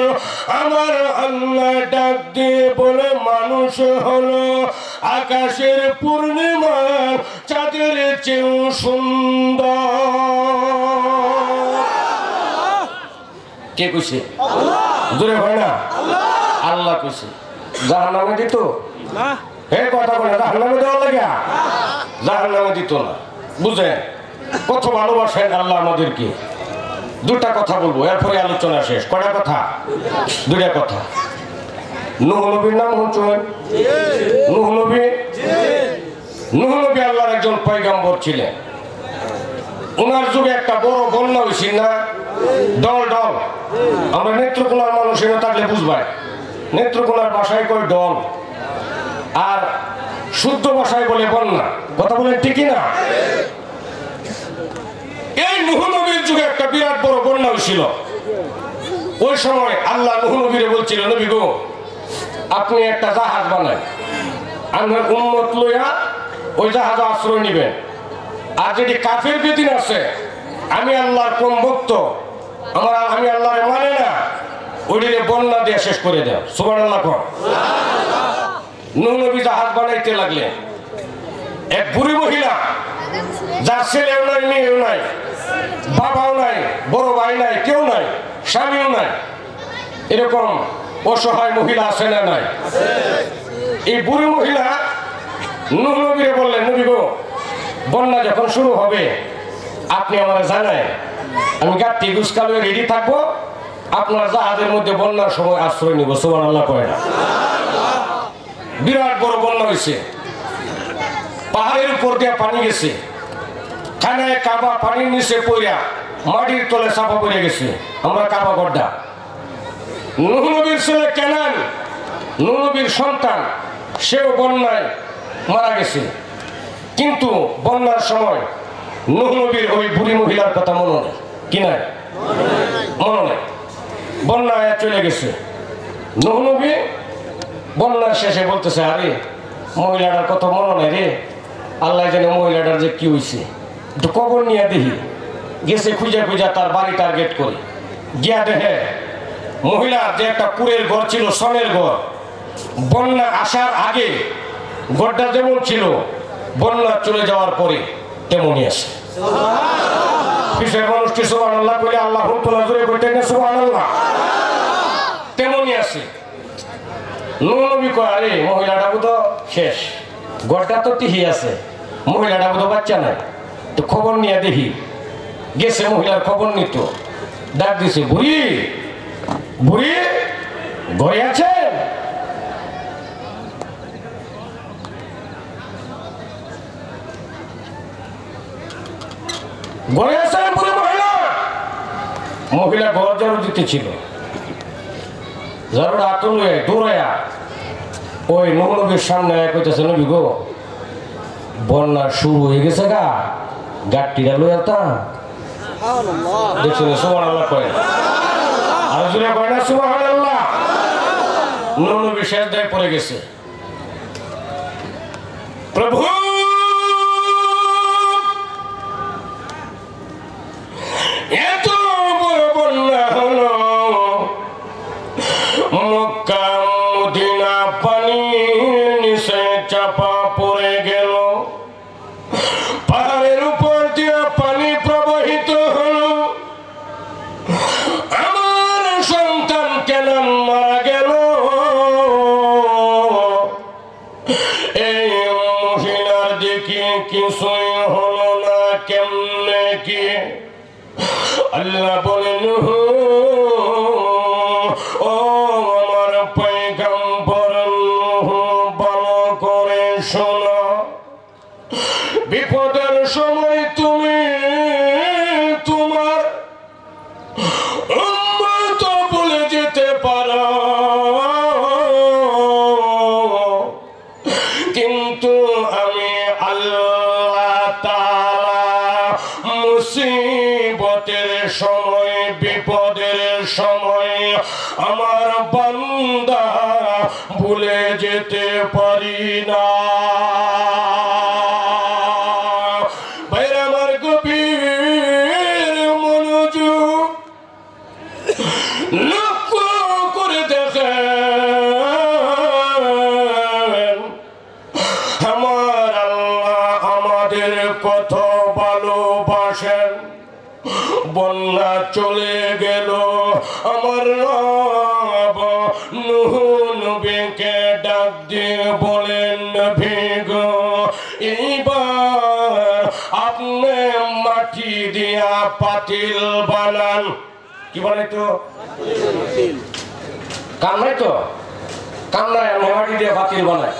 আমার আল্লাহ ডাক দিয়ে বলে মানুষ হলো আকাশের পূর্ণিমার চাঁদের চেয়েও সুন্দর। কে কইছে? জোরে হয় না? আল্লাহ কইছে। জাহান্নামে দিত না, হে কথা বলে জাহান্নামে দেওয়া লাগে, জাহান্নামে দিত না। বুঝেন কত ভালোবাসেন আল্লাহ আমাদেরকে। 2টা কথা বলবো, এরপরে আলোচনা শেষ। কয়টা কথা? 2টা কথা। নূহ নবীর নাম শুনছেন? নূহ নবী, নূহ নবী আল্লাহর একজন পয়গম্বর ছিলেন। ওনার যুগে একটা বড় বন্যা হয়েছিল না, ডল ডল। আমরা নেত্রকোনার মানুষ এনে থাকলে বুঝবাই, নেত্রকোনার ভাষায় কয় ডল, আর শুদ্ধ ভাষায় বলে বন্যা। কথা বলেন ঠিকই না? এই নূহ নবীর যুগে একটা বিরাট বড় বন্যা হয়েছিল। ওই সময় আল্লাহ নূহ নবীরে বলছিল, নবী গো আপনি একটা জাহাজ বানায়, আপনার উম্মত লইয়া ওই জাহাজে আশ্রয় নিবেন। আর যদি কাফের বেদিন আছে, আমি আল্লাহর কম ভক্ত, আমি আল্লাহরে মানে না, ওইদিকে বন্যা দিয়ে শেষ করে দেয়। সুবহানাল্লাহ কর। নূহ নবী জাহাজ বানাইতে লাগলেন। এক বুড়ি মহিলা, যার ছেলেও নাই, মেয়েও নাই, বাবাও নাই, বড় ভাই নাই, কেউ নাই, স্বামীও নাই, এরকম অসহায় মহিলা আছে না নাই? এই বুড়ি মহিলা নূহ নবীকে বললেন, নবী গো, বন্যা যখন শুরু হবে আপনি আমার জানায়, আমি গাড়ি গুছকালো রেডি থাকবো, আপনার জাহাজের মধ্যে বন্যার সময় আশ্রয় নিব। সুবহানাল্লাহ কয় না? বিরাট বড় বন্যা হয়েছে, পাহাড়ের উপর দিয়ে পানি গেছে, খানায় কাবা পানির নিচে পড়িয়া মাটির তলে চাপা পড়ে গেছে। আমরা কাবা গড্ডা। নূহ নবীর ছেলে কেনান, নূহ নবীর সন্তান, সেও বন্যায় মারা গেছে। কিন্তু বন্যার সময় নূহ নবীর ওই বুড়ি মহিলার কথা মনে নেই, কি নাই? মনে নেই। বন্যায় চলে গেছে। নূহ নবী বন্যার শেষে বলতেছে, আরে মহিলাটার কথা মনে নেই রে, আল্লাহ জানে মহিলাটার যে কি হয়েছে, একটু কবর নিয়ে দেখি। গেছে খুঁজা খুঁজা তার বাড়ি টার্গেট করে গিয়া দেখে মহিলার যে একটা কুড়ের ঘর ছিল, সনের ঘর, বন্যা আসার আগে ঘরটা যেমন ছিল, বন্যা চলে যাওয়ার পরে তেমনই আছে। মানুষটি সুবহানাল্লাহ বলে আল্লাহ জোরে করতেন না, সুবহানাল্লাহ। তেমনই আছে। নূহ নবী কয়, আরে মহিলাটা তো শেষ, ঘরটা তো টিহি আছে, মহিলাটা তো বাচ্চা নাই, তো খবর নিয়ে দেখি। গেছে মহিলার খবর নিত, ডাক দিছে, বুড়ি বুড়ি ঘরে আছে? ঘরে আছে বুড়ি মহিলা? মহিলা ঘর ঝাড়ু দিতে ছিল, ঝাড়ুটা হাত লয়ে দৌড়াইয়া ওই নূহ নবীর সামনে কইতেছে, নবী গো, বন্যা শুরু হয়ে গেছে গা, গাড়িটা লইয়া তা দেখছেন? সুবহানাল্লাহ কয়। আর জোরে কয় না সুবহানাল্লাহ? নূহ নবী সেজদায় পড়ে গেছে। প্রভু এত বড় বন্যা হলো, মক্কা মদিনা পানির নিচে চাপা পড়ে গেল, পাহাড়ের উপর দিয়ে পানি প্রবাহিত হলো, আমার সন্তান কেনান মারা গেল। এই মহিলার দিকে কিছুই হলো না, কেমনে কি? আল্লাহ বলেন, ও আমার পয়গম্বর নূহ, ভালো করে শোনো, বিপদের সময় তুমি তোমার উম্মত বলে যেতে পারো, কিন্তু আমি আল্লাহ তাআলা মুসিবতের সময়, বিপদের সময় আমার বান্দা ভুলে যেতে পারি না। ভাইরা আমার, গভীর মনোযোগ লক্ষ্য করে দেখেন, আমার আল্লাহ আমাদের কত ভালোবাসেন। বন্যা চলে গেল, আমার রব নূহ নবীকে ডাক দিয়ে বলেন, নবী গো, এইবার আপনি মাটি দিয়া পাতিল বানান। কি বানাইতো? কান্নাই তো কান্নায় আমি মাটি দিয়ে পাতিল বানাই,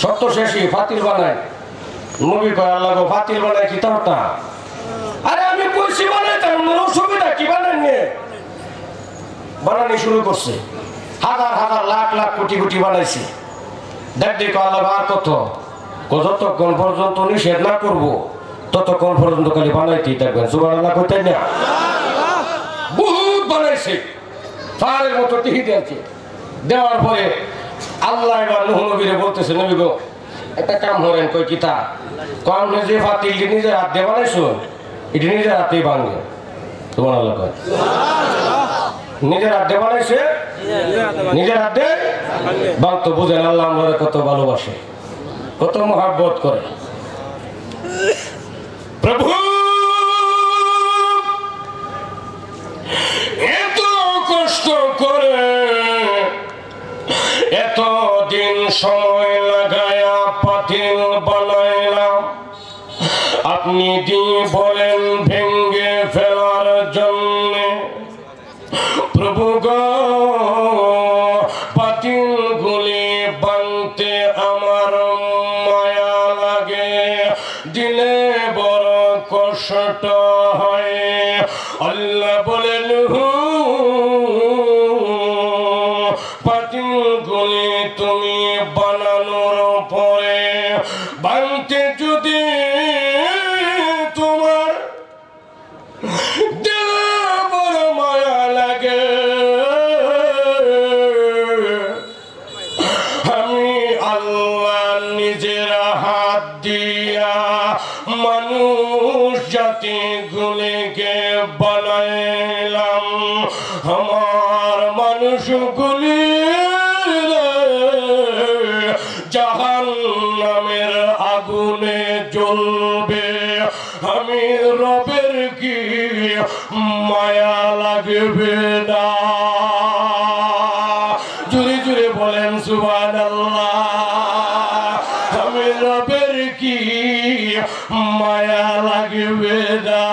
সত্য শেষই পাতিল বানাই। নবী কয়, আল্লাহ গো, পাতিল বানাই কি তারটা? আরে আমি কইছি বানাইতাম, অসুবিধা কি? বানান নিয়ে বানানি শুরু করছে, হাজার হাজার লাখ লাখ কোটি কোটি বানাইছে। দেখ দেখো আল্লাহ আর কত, যতক্ষণ পর্যন্ত নিষেধ না করবো ততক্ষণ পর্যন্ত খালি বানাইতেই থাকবেন। সুবহানাল্লাহ কইতেন না? বহুত বানাইছে, পাহাড়ের মতো টিহি দিয়েছে। দেওয়ার পরে আল্লাহ এবার নূহ নবীরে বলতেছে, নবী গো, একটা কাম করেন। কই কিতা? কম যে পাতিল নিজের হাত দিয়ে বানাইছো, এটি নিজের হাতেই ভাঙবে। সুবহানাল্লাহ কয়। নিজের হাতে বানাইছে, নিজের হাতে বাংতো। বুঝেন আল্লাহ আমরা কত ভালোবাসে, কত মহাব্বত করে। প্রভু এত কষ্ট করে এত দিন সময় লাগায়া পাতিল বানাইলাম, আপনি দিয়ে বলেন ভেঙ্গে ফেলার জন্য। প্রভু গো পাতিল গুলি বানতে আমার মায়া লাগে, দিলে বড় কষ্ট হয়। আল্লাহ বলেন পাতিল গুলি তুমি বানানোর পরে বানতে যদি তোমার দিলে বড় মায়া লাগে, আমি আল্লাহ নিজের হাত দিয়া মানুষ জাতি গুলিকে বানাইলাম। আমার মানুষগুলি জাহান্নামের আগুনে জ্বলবে, আমি রবের কি মায়া লাগবে না? জুড়ে জুড়ে বলেন সুবহানাল্লাহ। আমি রবের কি মায়া লাগবে না?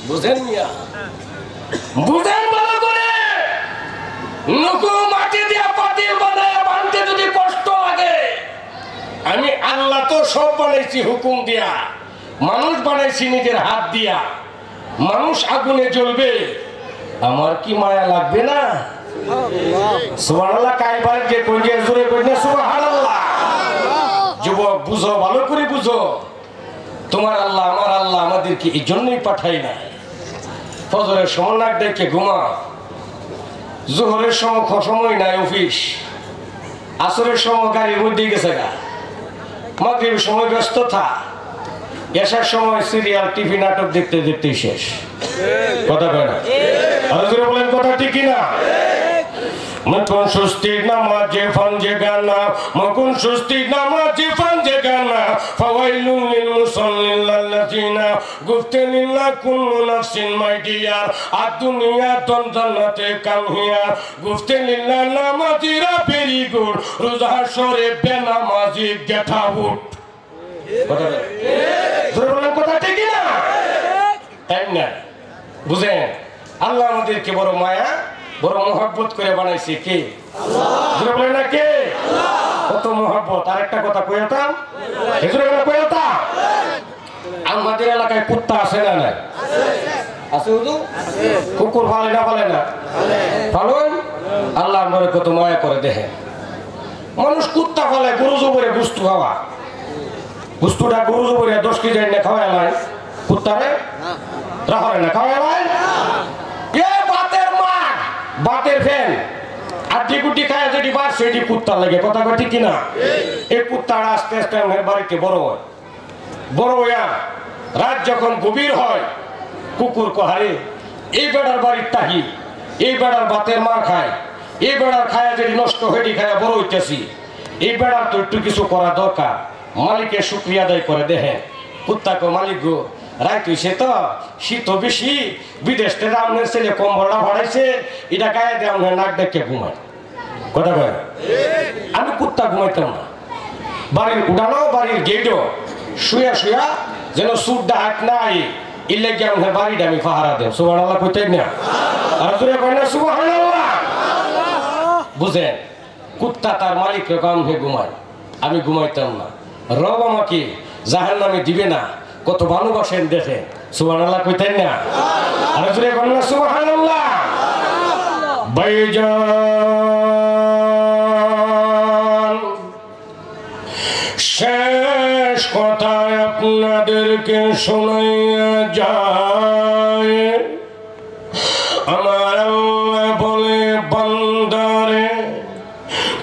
বুঝেন মিয়া, বুঝেন ভালো করে। নুকু মাটি দিয়া পাতিল বানায় বানতে যদি কষ্ট লাগে, আমি আল্লাহ তো সব বানাইছি হুকুম দিয়া, মানুষ বানাইছি নিজের হাত দিয়া, মানুষ আগুনে জ্বলবে, আমার কি মায়া লাগবে না? সুবহানাল্লাহ। কাইবার যে কইয়ে জোরে কই না সুবহানাল্লাহ। যুবক বুঝো, ভালো করে বুঝো, তোমার আল্লাহ আমার আল্লাহ আমাদেরকে এই জন্যই পাঠাই না। ফজরের সময় নাক ডেকে ঘুমা, জোহরের সময় নাই অফিস, আসরের সময় গাড়ির মধ্যে গেছে গা, মাগরিবের সময় ব্যস্ত থা, এসার সময় সিরিয়াল টিভি নাটক দেখতে দেখতেই শেষ। কথা কয় না? আরো জোরে বলেন কথা ঠিক কিনা? মকুন সুস্তি নামাজে ফানজে গানা, মকুন সুস্তি নামাজে ফানজে গানা, ফাওয়াইলুল লিল মুসাল্লিল্লাযিনা গুফতানিল্লা কুল্লু নাফসিন মাই ডিয়ার আদ-দুনিয়া তুন জান্নাতে কাম হিয়া গুফতানিল্লা নামাজিরা ভেরি গুড, রোজা হাশরে বেনামাজি গেট আউট। কথা ঠিক, কথা ঠিক না? তাই না? বুঝেন আল্লাহ আমাদেরকে বড় মায়া বড় মহব্বত করে বানাইছে কে? আল্লাহ। বলে না কে? কত মহব্বত। আর একটা কথা কইতাম, কইতাম আমাদের এলাকায় কুত্তা আছে না নাই? আছে হুজুর? কুকুর পালে না পালে না? পালন। আল্লাহ আমাদের কত মায়া করে দেখেন। মানুষ কুত্তা পালে গরু জবরে গুস্তু খাওয়া, গুস্তুটা গরু জবরে 10 কেজি না খাওয়া নাই, কুত্তারে রাখে না খাওয়া নাই। বাতের ফ্যান আটি কুটি খায় যদি বাড়ছে এটি কুত্তা লাগে। কথা ঠিক কিনা? এই কুত্তাটা আস্তে আস্তে আমার বাড়িতে বড় হয়, বড় হইয়া রাত যখন গভীর হয় কুকুর কহারে এই বেড়ার বাড়ির তাহি, এই বেড়ার বাতের মার খায়, এই বেড়ার খায়া যদি নষ্ট হয়ে খায়া বড় হইতেছি, এই বেড়ার তো একটু কিছু করা দরকার। মালিকের শুক্রিয়া আদায় করে দেখেন কুত্তাকে, মালিক গো রাইত হইছে তো শীত বেশি, বিদেশ থেকে আপনার ছেলে কম্বলটা ভাড়াইছে, এটা গায়ে দিয়ে আপনার নাক ডেকে ঘুমায়। কথা কয়? আমি কুত্তা ঘুমাইতাম না, বাড়ির উঠানো বাড়ির গেটও শুয়া শুয়া যেন সুর ডাক নাই, ইলে গিয়ে আপনার বাড়িটা আমি পাহারা দেব। সুবহানাল্লাহ কইতেন না? আর জোরে কয় না সুবহানাল্লাহ? বুঝেন কুত্তা তার মালিককে কাম হয়ে ঘুমায়, আমি ঘুমাইতাম না। রব আমাকে জাহান্নামে দিবে না, কত ভালোবাসেন দেখে। সুবহানাল্লাহ কইতেন না? আর জোরে কয় না সুবহানাল্লাহ? ভাইজান শেষ কথায় আপনাদেরকে শোনাইয়া যায়, আমার আল্লাহ বলে বান্দারে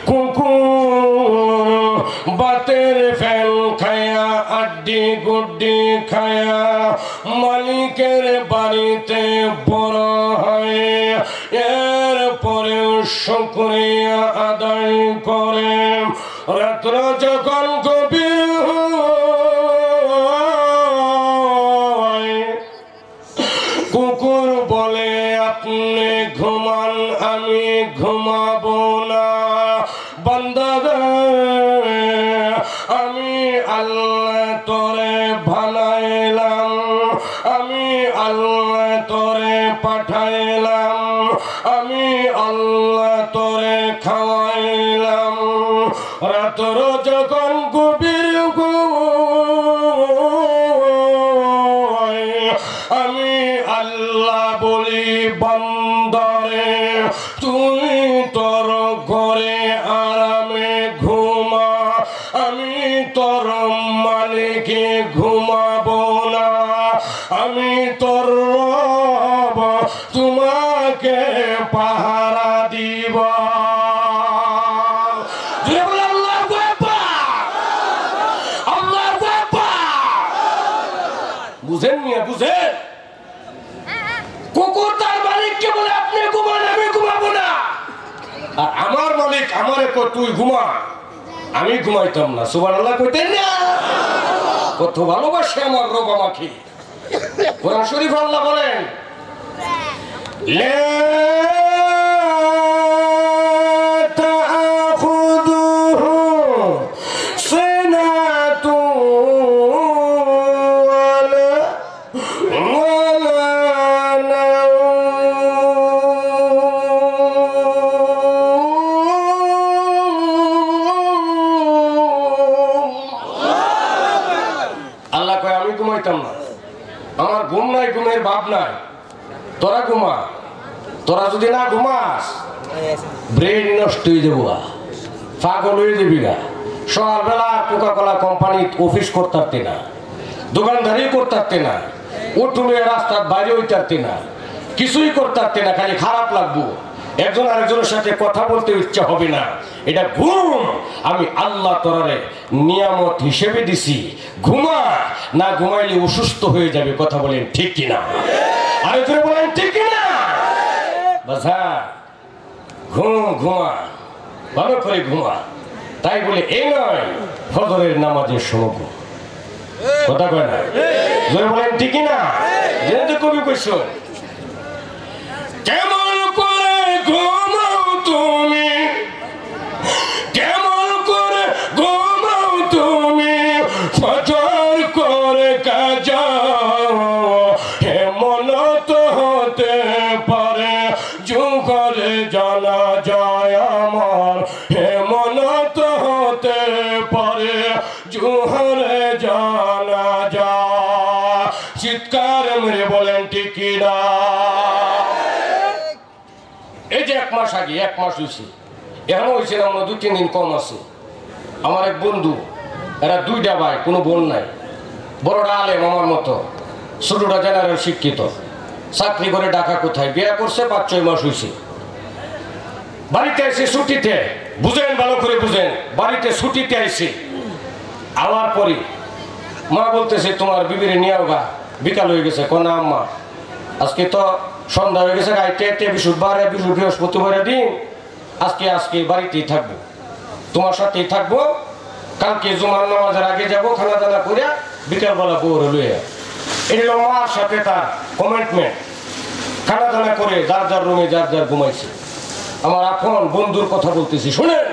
কুকুর বাতের ফ্যান খায়া আড্ডি গুড্ডি খায়া মালিকের বাড়িতে বড় হয় এরপরে শুকরিয়া আদায় করে রাত্র যখন গভীর কুকুর বলে আপনি ঘুমান আমি ঘুমাবো না বান্দা আমি আল্লাহ তোরে বানাইলাম আমি আল্লাহ তোরে পাঠাইলাম আমি আল্লাহ তোরে খাওয়াইলাম রাতর যখন গভীর আমি আল্লাহ বলি বান্দারে তুই তোর ঘরে আরামে ঘুমা আমি তোর মালিকে ঘুমাবো না আমি তোর রব তোমাকে পাহারা দিব বুঝেন মিয়া বুঝেন কুকুর তার মালিককে বলে আপনি ঘুমান আমি ঘুমাবো না আর আমার মালিক আমারে কো তুই ঘুমা আমি ঘুমাইতাম না সুবহানাল্লাহ কইতেন না কত ভালোবাসে আমার রব আমাকে কোরআন শরীফ আল্লাহ বলেন লা তাখুযুহু সিনাতু আমার ঘুম নাই ঘুমের ভাব নাই তোরা ঘুমা তোরা যদি না ঘুমাস ব্রেন নষ্ট হয়ে যাবো পাগল হয়ে যাবি গা সকালবেলা কোকাকোলা কোম্পানি অফিস করতে না দোকানদারি করতে না উঠুলে রাস্তার বাইরে হইতে না কিছুই করতে না খালি খারাপ লাগবো একজন আরেকজনের সাথে কথা বলতে ইচ্ছা হবে না এটা ঘুম আমি আল্লাহ তোরারে নিয়ামত হিসেবে দিছি ঘুমা না ঘুমাইলে অসুস্থ হয়ে যাবে কথা বলেন ঠিক কিনা আরেকজনে বলেন ঠিক কিনা বাছা ঘুম ঘুমা ভালো করে ঘুমা তাই বলে এই নয় ফজরের নামাজের সময় কথা কয় না জোরে বলেন ঠিক কিনা যেহেতু কবি কইছো কেমন করে ঘুমাও তুমি কেমন করে ঘুমাও তুমি ফজর করে কাজা এমন তো হতে পারে জোহরে জানা যায় আমার এমন তো হতে পারে জোহরে জানা যায় চিৎকার মেরে বলেন ঠিক না এই যে এক মাস আগে এক মাস হয়েছে এখনো হয়েছে না মনে 2-3 দিন কম আছে আমার এক বন্ধু এরা 2টা ভাই কোনো বোন নাই বড়টা আলেম আমার মতো ছোটটা জেনারেল শিক্ষিত চাকরি করে ঢাকা কোথায় বিয়ে করছে 5-6 মাস হয়েছে বাড়িতে এসে ছুটিতে বুঝেন ভালো করে বুঝেন বাড়িতে ছুটিতে আইসে আওয়ার পরে মা বলতেছে তোমার বিবিরে নিয়েও গা বিকাল হয়ে গেছে কোনা আম্মা আজকে তো সন্ধ্যা হয়ে গেছে গাইতে বিশুদ্ধবার বৃহস্পতিবার দিন আজকে বাড়িতেই থাকবো তোমার সাথেই থাকবো কালকে জুমার নামাজের আগে যাবো খানা দানা করে বিকালবেলা বউরে লইয়া এটা মার সাথে তার কমিটমেন্ট খানা দানা করে যার যার রুমে যার যার ঘুমাইছে আমার আপন বন্ধুর কথা বলতেছি শুনেন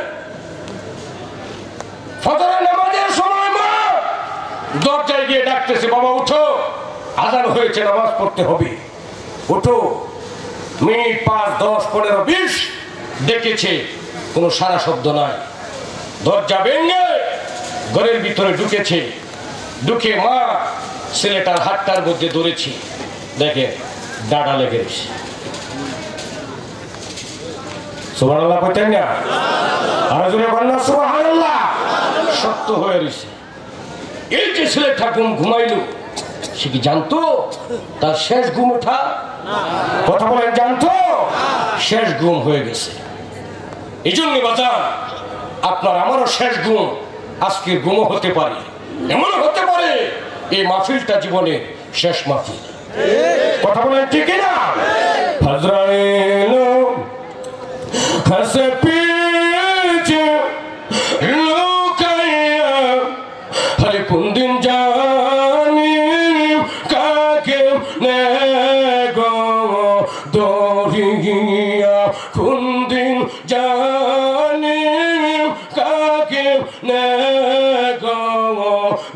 ফজরের নামাজের সময় মা দরজায় গিয়ে ডাকতেছে বাবা উঠো আজান হয়েছে নামাজ পড়তে হবে উঠো মিনিট 5, 10, 15, 20 ডেকেছে কোনো সারা শব্দ নাই দরজা ভেঙে ঘরের ভিতরে ঢুকেছে ঢুকে মা ছেলেটার হাতটার মধ্যে ধরেছি দেখে ডাটা লেগে গেছে সুবহানাল্লাহ কইতেন না আর জোরে বলনা সুবহানাল্লাহ সত্য হয়ে রইছে এই যে ছেলেটা ঘুমাইলো সে কি জানতো তার শেষ ঘুম ওঠা কথা বলেন জানতো শেষ ঘুম হয়ে গেছে এই জন্য বাজার আপনার আমারও শেষ ঘুম আজকের ঘুমও হতে পারে এমনও হতে পারে এই মাহফিলটা জীবনের শেষ মাহফিল। কথা বলেন ঠিক না? হাজরাইল হাসে পিছে লুকাইয়া হরে কোন দিন জানি কাকে নে গো দরিয়া কোন দিন জানি কাকে নে গো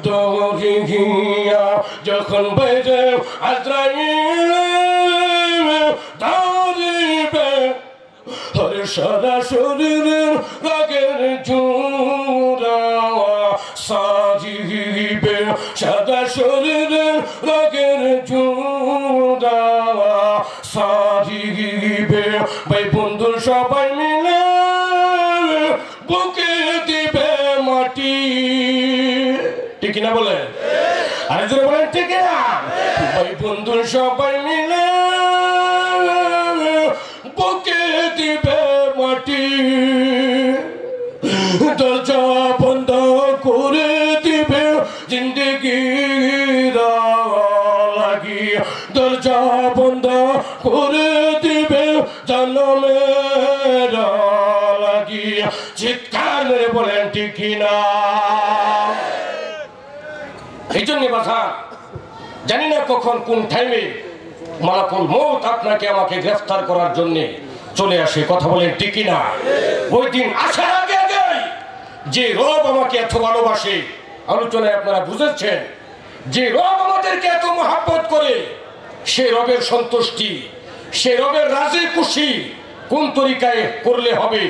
দরিয়া যখন বেজে আজরাইল ধরিবে হরে সারা শরীরের রাগের জোড়া সাজিবে সারা শরীরের রাগের জোড়া সাজিবে ভাই বন্ধু সবাই মিলে বুকে দিবে মাটি। ঠিক না বলে? আরে জোরে বলেন ঠিক না? ভাই বন্ধু সবাই মিলে বুকে দিবে মাটি। দরজা বন্ধ করে দিবে জিন্দগি লাগি, দরজা বন্ধ করে দিবে জন্মের লাগি। চিৎকার মেরে বলেন ঠিক না? এই জন্য বাধা জানি না কখন কোন টাইমে মালাকুল মউত আপনাকে আমাকে গ্রেফতার করার জন্য চলে আসে। কথা বলেন ঠিক না? ওই দিন আসার আগে আগে যে রব আমাকে এত ভালোবাসে, আলোচনায় আপনারা বুঝেছেন, যে রব আমাদেরকে এত মহব্বত করে, সে রবের সন্তুষ্টি, সে রবের রাজি খুশি কোন তরিকায় করলে হবে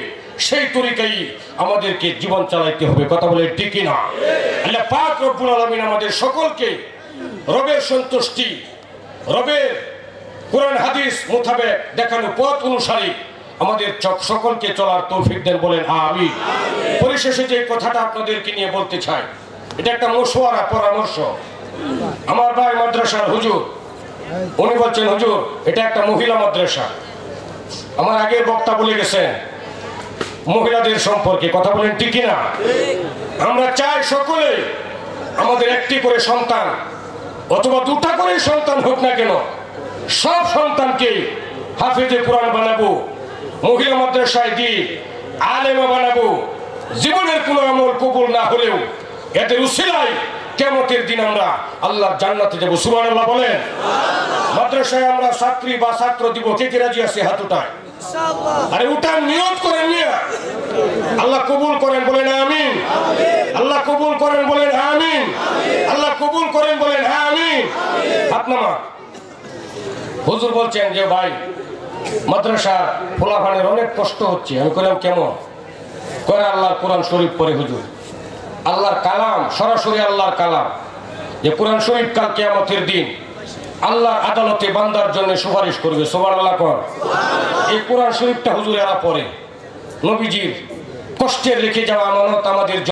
সেই তরিকায় আমাদেরকে জীবন চালাইতে হবে। কথা বলে ঠিক না? আল্লাহ পাক রব্বুল আলামিন আমাদের সকলকে রবের সন্তুষ্টি, রবের কোরআন হাদিস মোতাবেক দেখানো পথ অনুসারে আমাদের সকলকে চলার তৌফিক দেন। বলেন আমিন। পরিশেষে যে কথাটা আপনাদেরকে নিয়ে বলতে চাই, এটা একটা মশওয়ারা, পরামর্শ। আমার ভাই মাদ্রাসার হুজুর, উনি বলছেন হুজুর এটা একটা মহিলা মাদ্রাসা। আমার আগের বক্তা বলে গেছেন মহিলাদের সম্পর্কে। কথা বলেন ঠিক না? আমরা চাই সকলে আমাদের একটি করে সন্তান অথবা দুটা করে সন্তান হোক না কেন, সব সন্তানকে হাফেজে কোরআন বানাবো, মহিলা মাদ্রাসায় দিয়ে আলেমা বানাবো। জীবনের কোনো আমল কবুল না হলেও এদের উসিলায় কিয়ামতের দিন আমরা আল্লাহর জান্নাতে যাব। সুবহানাল্লাহ বলেন। মাদ্রাসায় আমরা ছাত্রী বা ছাত্র দিব, কে কে রাজি আছে হাত উঠায়? আরে উঠান, নিয়ত করেন নিয়া আল্লাহ কবুল করেন। বলেন আমিন। আল্লাহ কবুল করেন। বলেন আমিন। আল্লাহ কবুল করেন। বলেন আমিন। হাত নামা। হুজুর বলছেন যে ভাই মাদ্রাসা ফলাফানের অনেক কষ্ট হচ্ছে। আমি বললাম কেমন? করে আল্লাহর কোরআন শরীফ পড়ে হুজুর। আল্লাহর কালাম, সরাসরি আল্লাহর কালাম, যে কোরআন শরীফ কাল কিয়ামতের দিন আল্লাহর আদালতে বান্দার জন্য সুপারিশ করবে। সুবহানাল্লাহ কর। এই কোরআন শরীফটা হুজুর এরা পড়ে। নবীজির কষ্টের রেখে যাওয়া আমানত আমাদের